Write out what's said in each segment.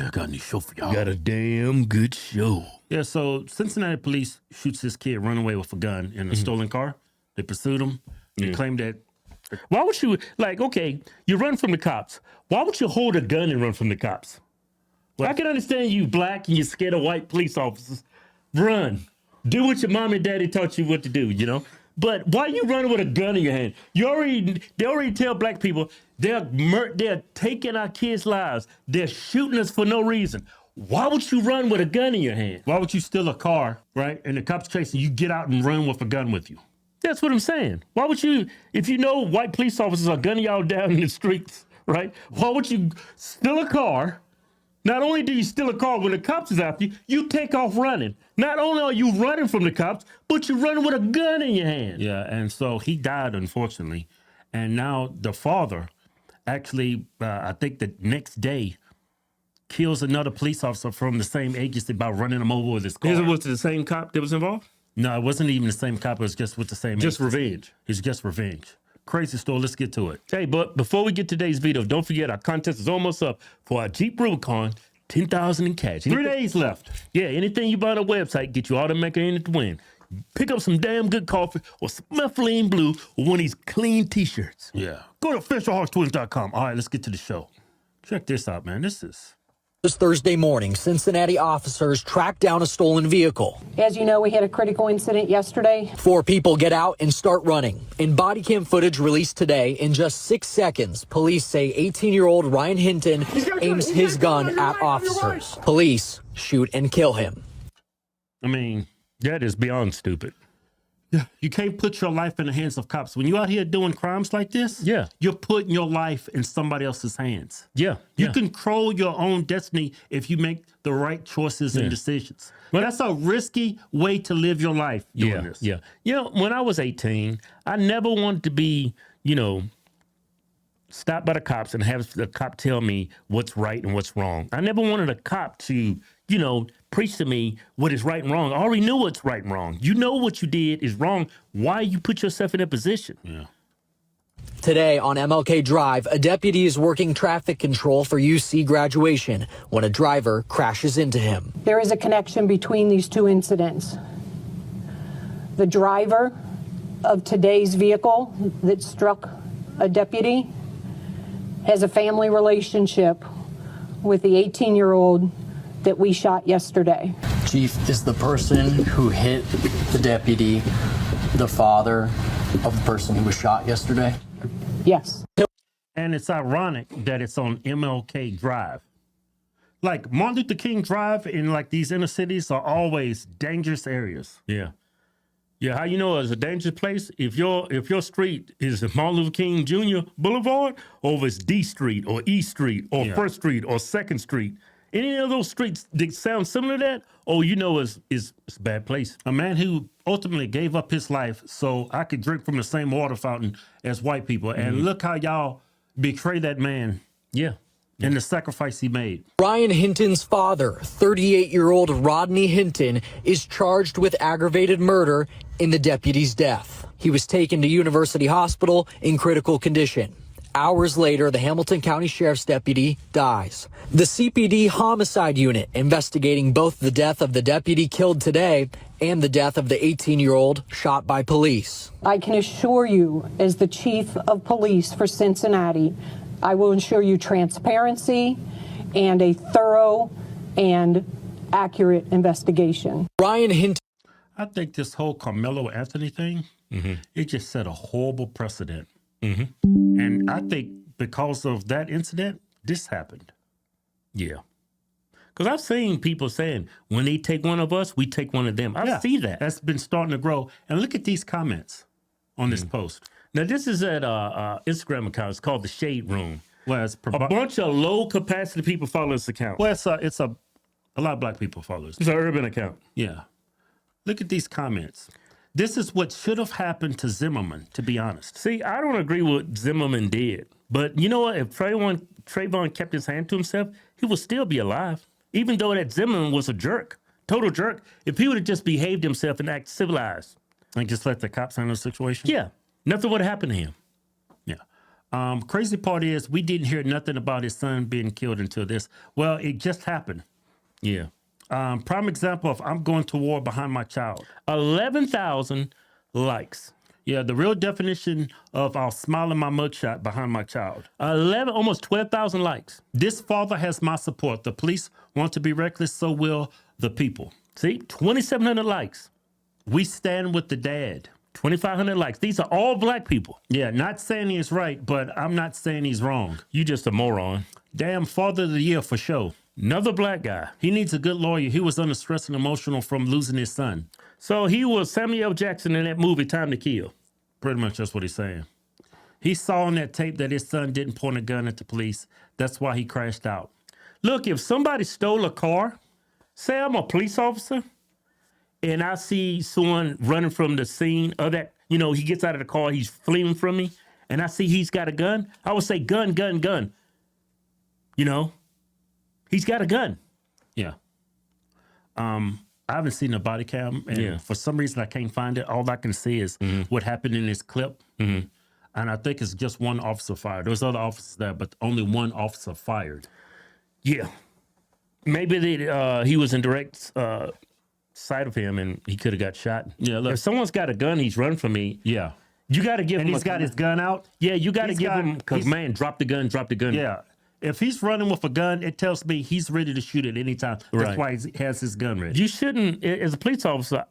Yeah, I got a new show for y'all. Got a damn good show. Yeah, so Cincinnati police shoots this kid run away with a gun in a stolen car. They pursued him. They claimed that. Why would you, like, okay, you run from the cops. Why would you hold a gun and run from the cops? Well, I can understand you black and you're scared of white police officers. Run. Do what your mom and daddy taught you what to do, you know? But why you running with a gun in your hand? They already tell black people they're taking our kids' lives. They're shooting us for no reason. Why would you run with a gun in your hand? Why would you steal a car, right? And the cops chasing you, get out and run with a gun with you. That's what I'm saying. Why would you, if you know white police officers are gunning y'all down in the streets, right? Why would you steal a car? Not only do you steal a car when the cops is after you, you take off running. Not only are you running from the cops, but you're running with a gun in your hand. Yeah, and so he died, unfortunately. And now the father actually, I think the next day, kills another police officer from the same agency by running him over with his car. Was it the same cop that was involved? No, it wasn't even the same cop. It was just with the same Just agency. revenge. It's just revenge. Crazy story. Let's get to it. Hey, but before we get to today's video, don't forget our contest is almost up for our Jeep Rubicon, $10,000 in cash. 3 days left. Yeah, anything you buy on the website, get you automatically in it to win. Pick up some damn good coffee or some Methylene Blue or one of these clean t-shirts. Yeah. Go to officialhodgetwins.com. All right, let's get to the show. Check this out, man. This Thursday morning, Cincinnati officers tracked down a stolen vehicle. As you know, we had a critical incident yesterday. 4 people get out and start running. In body cam footage released today, in just 6 seconds, police say 18-year-old Ryan Hinton aims his gun at officers. Police shoot and kill him. I mean, That is beyond stupid. yeah, you can't put your life in the hands of cops. When you're out here doing crimes like this, Yeah. you're putting your life in somebody else's hands. Yeah. You yeah. control your own destiny if you make the right choices and decisions. But that's a risky way to live your life doing this. Yeah. You know, when I was 18, I never wanted to be, stopped by the cops and have the cop tell me what's right and what's wrong. I never wanted a cop to, preach to me what is right and wrong. I already knew what's right and wrong. You know what you did is wrong. Why you put yourself in that position? Yeah. Today on MLK Drive, a deputy is working traffic control for UC graduation when a driver crashes into him. There is a connection between these two incidents. The driver of today's vehicle that struck a deputy has a family relationship with the 18-year-old that we shot yesterday. Chief, is the person who hit the deputy the father of the person who was shot yesterday? Yes. And it's ironic that it's on MLK Drive. Like Martin Luther King Drive in like these inner cities are always dangerous areas. Yeah. Yeah, how you know it's a dangerous place? If your street is Martin Luther King Jr. Boulevard, or if it's D Street or E Street or First Street or Second Street, any of those streets that sound similar to that, it's a bad place. A man who ultimately gave up his life so I could drink from the same water fountain as white people. And look how y'all betray that man. Yeah. And the sacrifice he made. Ryan Hinton's father, 38-year-old Rodney Hinton, is charged with aggravated murder in the deputy's death. He was taken to University Hospital in critical condition. Hours later, the Hamilton County Sheriff's deputy dies. The CPD homicide unit investigating both the death of the deputy killed today and the death of the 18-year-old shot by police. I can assure you, as the chief of police for Cincinnati, I will ensure you transparency and a thorough and accurate investigation. Ryan Hinton. I think this whole Carmelo Anthony thing, it just set a horrible precedent. And I think because of that incident, this happened. Yeah. Because I've seen people saying, when they take one of us, we take one of them. I see that. That's been starting to grow. And look at these comments on this post. Now, this is at Instagram account. It's called The Shade Room. Well, it's A bunch of low-capacity people follow this account. well, it's a lot of black people follow this. It's an urban account. Yeah. Look at these comments. This is what should have happened to Zimmerman, to be honest. See, I don't agree with what Zimmerman did. But you know what? If Trayvon kept his hand to himself, he would still be alive. Even though that Zimmerman was a jerk, total jerk. If he would have just behaved himself and acted civilized. And just let the cops handle the situation? Yeah, nothing would have happened to him. Yeah. Crazy part is we didn't hear nothing about his son being killed until this. Well, it just happened. Yeah. Prime example of I'm going to war behind my child. 11,000 likes. Yeah, the real definition of I'll smile in my mugshot behind my child. Almost 12,000 likes. This father has my support. The police want to be reckless, so will the people. See, 2,700 likes. We stand with the dad. 2,500 likes. These are all black people. Yeah, not saying he's right, but I'm not saying he's wrong. You just a moron. Damn, father of the year for sure. Another black guy. He needs a good lawyer. He was under stress and emotional from losing his son. So he was Samuel L. Jackson in that movie, Time to Kill. Pretty much that's what he's saying. He saw on that tape that his son didn't point a gun at the police. That's why he crashed out. Look, if somebody stole a car, say I'm a police officer, and I see someone running from the scene of that, you know, he gets out of the car, he's fleeing from me, and I see he's got a gun, I would say gun, gun, gun. You know, he's got a gun. Yeah. I haven't seen the body cam, and for some reason I can't find it. All I can see is what happened in this clip, and I think it's just one officer fired. There's other officers there, but only one officer fired. Yeah. Maybe he was in direct sight of him and he could have got shot. Yeah, look. If someone's got a gun, he's running from me. Yeah. You got to give him. And he's got his gun out. Yeah, you got to give him, because, he's- man, drop the gun, drop the gun. Yeah. If he's running with a gun, it tells me he's ready to shoot at any time. That's Right. why he has his gun ready. You shouldn't, as a police officer,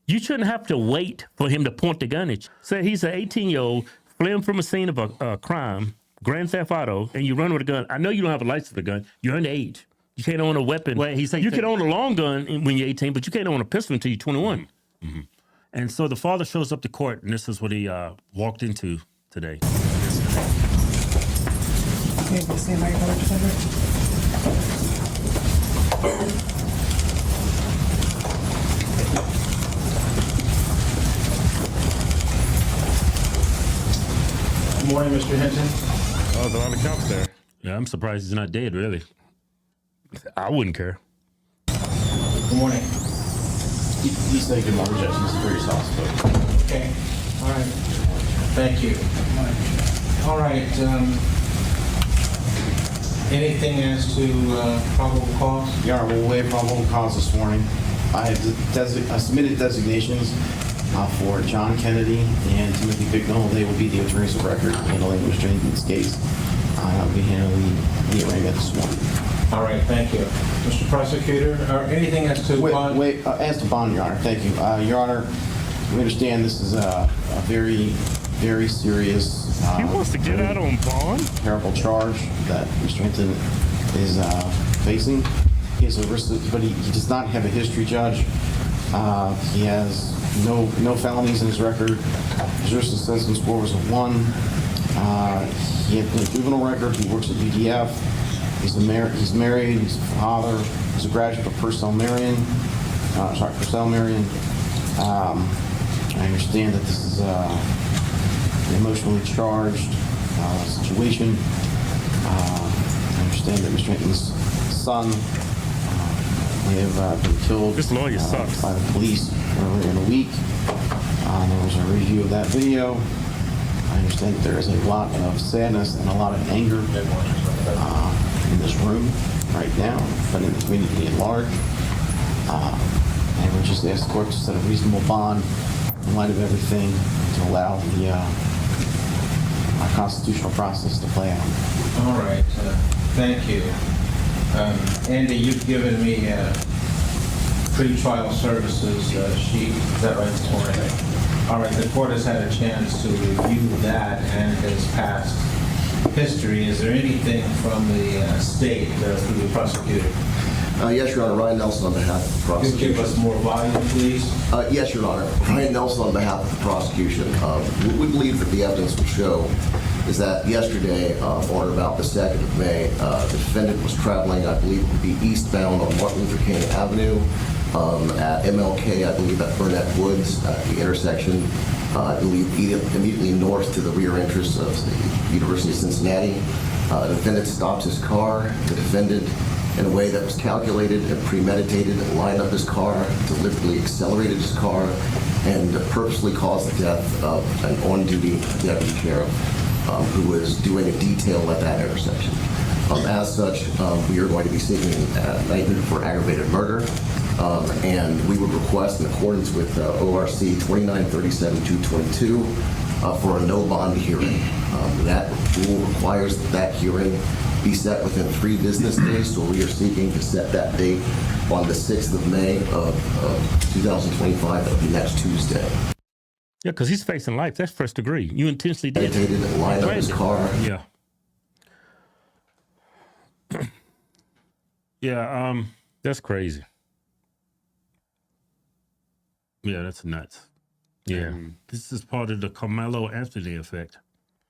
you shouldn't have to wait for him to point the gun at you. Say he's an 18-year-old fleeing from a scene of a crime, grand theft auto, and you run with a gun. I know you don't have a license for the gun. You're underage. You can't own a weapon. Well, he's you 18. can own a long gun when you're 18, but you can't own a pistol until you're 21. And so the father shows up to court, and this is what he walked into today. Good morning, Mr. Hinton. Oh, there's a lot of cops there. Yeah, I'm surprised he's not dead, really. I wouldn't care. Good morning. He's taking more injections for his hospital. Okay. All right. Thank you. All right. Anything as to probable cause? Your Honor, we'll waive probable cause this morning. I have submitted designations for John Kennedy and Timothy Bignell. They will be the attorneys of record handling Mr. Hinton's case. I'll be handling the arraignment this morning. All right. Thank you. Mr. Prosecutor, or anything as to bond? As to bond, Your Honor, thank you. Your Honor, we understand this is a very, very serious, He wants to get out on bond? terrible charge that Mr. Hinton is facing. He has a risk, but he does not have a history, Judge. He has no felonies in his record. His risk assessment score was a 1. He had a juvenile record. He works at UDF. He's married. He's a father. He's a graduate of Purcell Marion. I understand that this is an emotionally charged situation. I understand that Mr. Hinton's son may have been killed This lawyer sucks. by the police earlier in the week. There was a review of that video. I understand that there is a lot of sadness and a lot of anger in this room right now, but in the community at large. And we just ask the court to set a reasonable bond in light of everything to allow the constitutional process to play out. All right. Thank you. Andy, you've given me pre-trial services sheet. Is that right this morning? All right. The court has had a chance to review that and his past history. Is there anything from the state through the prosecutor? Yes, Your Honor. Ryan Nelson on behalf of the Could prosecution. you give us more volume, please? Yes, Your Honor. Ryan Nelson on behalf of the prosecution. What we believe that the evidence will show is that yesterday, on about the 2nd of May, the defendant was traveling, I believe, to be eastbound on Martin Luther King Avenue at MLK, I believe at Burnett Woods, at the intersection, I believe immediately north to the rear entrance of the University of Cincinnati. The defendant stops his car. The defendant, in a way that was calculated and premeditated, lined up his car, deliberately accelerated his car, and purposely caused the death of an on-duty deputy sheriff. who was doing a detail at that intersection. As such, we are going to be seeking indictment for aggravated murder, and we would request, in accordance with ORC 2937-222, for a no bond hearing. That rule requires that hearing be set within 3 business days, so we are seeking to set that date on the 6th of May of 2025. That would be next Tuesday. Yeah, because he's facing life. That's first degree. You intentionally did it. Meditated, lined up his car. Yeah. Yeah, That's crazy. yeah, that's nuts. Yeah. And this is part of the Carmelo Anthony effect.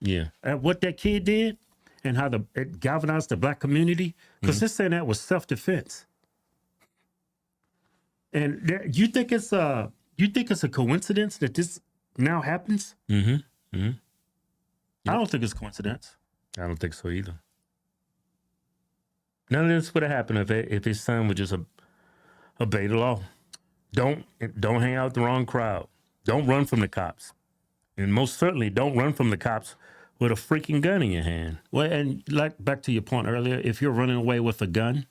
Yeah. And what that kid did and how it galvanized the black community, because they're saying that was self-defense. And you think it's a coincidence that this now happens? Mm-hmm. Mm-hmm. I don't think it's a coincidence. I don't think so either. None of this would have happened if his son would just obey the law. Don't hang out with the wrong crowd. Don't run from the cops. And most certainly don't run from the cops with a freaking gun in your hand. Well, and like back to your point earlier, if you're running away with a gun,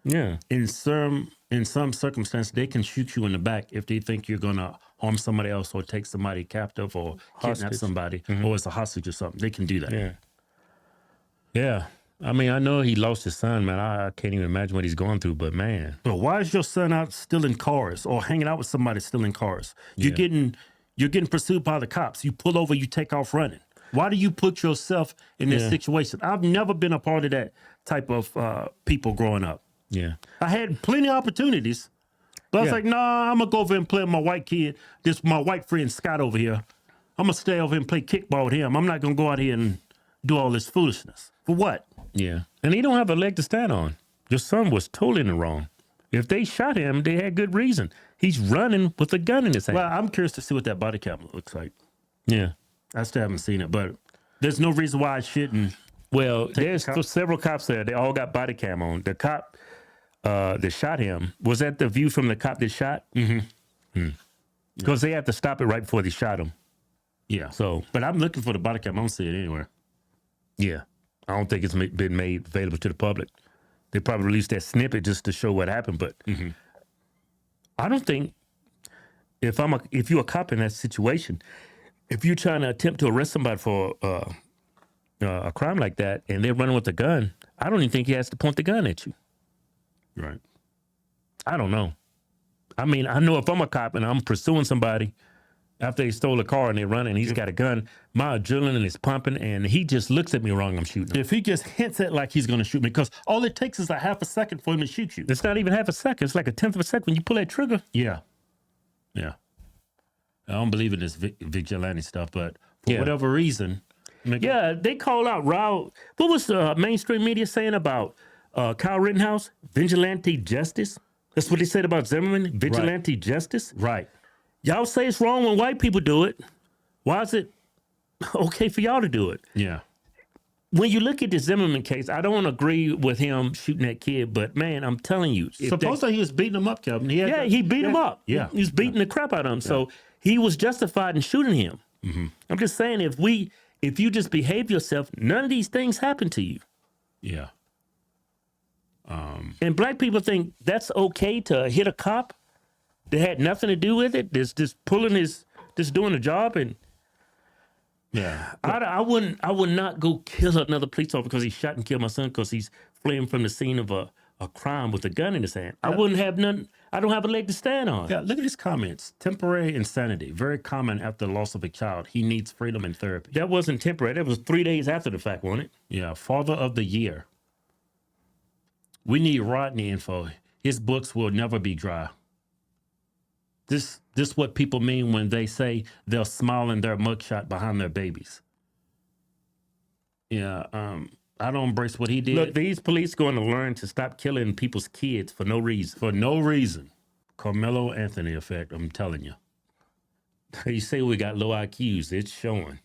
Yeah. in some circumstance, they can shoot you in the back if they think you're gonna harm somebody else or take somebody captive or kidnap Hostage. somebody or it's a hostage or something. They can do that. Yeah. Yeah. I mean, I know he lost his son, man. I can't even imagine what he's going through, but man. But why is your son out stealing cars or hanging out with somebody stealing cars? You're getting pursued by the cops. You pull over, you take off running. Why do you put yourself in this situation? I've never been a part of that type of people growing up. Yeah. I had plenty of opportunities, but I was like, nah, I'm gonna go over and play with my white kid. This my white friend Scott over here. I'm gonna stay over and play kickball with him. I'm not gonna go out here and do all this foolishness. For what? Yeah. And he don't have a leg to stand on. Your son was totally in the wrong. If they shot him, they had good reason. He's running with a gun in his hand. Well, I'm curious to see what that body cam looks like. Yeah. I still haven't seen it, but there's no reason why I shouldn't. Well, the there's cop- several cops there. They all got body cam on. The cop that shot him, was that the view from the cop that shot? Mm-hmm. Because they have to stop it right before they shot him. Yeah. So, But I'm looking for the body cam. I don't see it anywhere. yeah. I don't think it's been made available to the public. They probably released that snippet just to show what happened, but I don't think if you're a cop in that situation, if you're trying to attempt to arrest somebody for a crime like that and they're running with a gun, I don't even think he has to point the gun at you. Right. I don't know. I mean, I know if I'm a cop and I'm pursuing somebody after they stole a car and they're running, he's got a gun, my adrenaline is pumping and he just looks at me wrong, I'm shooting him. If he just hints at like he's going to shoot me, because all it takes is a half a second for him to shoot you. It's not even half a second. It's like a tenth of a second when you pull that trigger. Yeah. Yeah. I don't believe in this vigilante stuff, but for whatever reason. Yeah, they call out Raul. What was the mainstream media saying about Kyle Rittenhouse? Vigilante justice? That's what they said about Zimmerman? Vigilante justice? Right. Y'all say it's wrong when white people do it. Why is it okay for y'all to do it? Yeah. When you look at the Zimmerman case, I don't agree with him shooting that kid, but man, I'm telling you. Supposedly he was beating him up, Kevin. He beat him up. Yeah. He was beating the crap out of him. So he was justified in shooting him. Mm-hmm. I'm just saying, if you just behave yourself, none of these things happen to you. Yeah. And black people think that's okay to hit a cop that had nothing to do with it. Just doing a job. And Yeah. I would not go kill another police officer because he shot and killed my son because he's fleeing from the scene of a crime with a gun in his hand. I wouldn't have none. I don't have a leg to stand on. Yeah, look at his comments. Temporary insanity, very common after the loss of a child. He needs freedom and therapy. That wasn't temporary. That was 3 days after the fact, wasn't it? Yeah, father of the year. We need Rodney info. His books will never be dry. This what people mean when they say they'll smile in their mugshot behind their babies. Yeah, I don't embrace what he did. Look, these police going to learn to stop killing people's kids for no reason. For no reason. Carmelo Anthony effect, I'm telling you. You say we got low IQs. It's showing.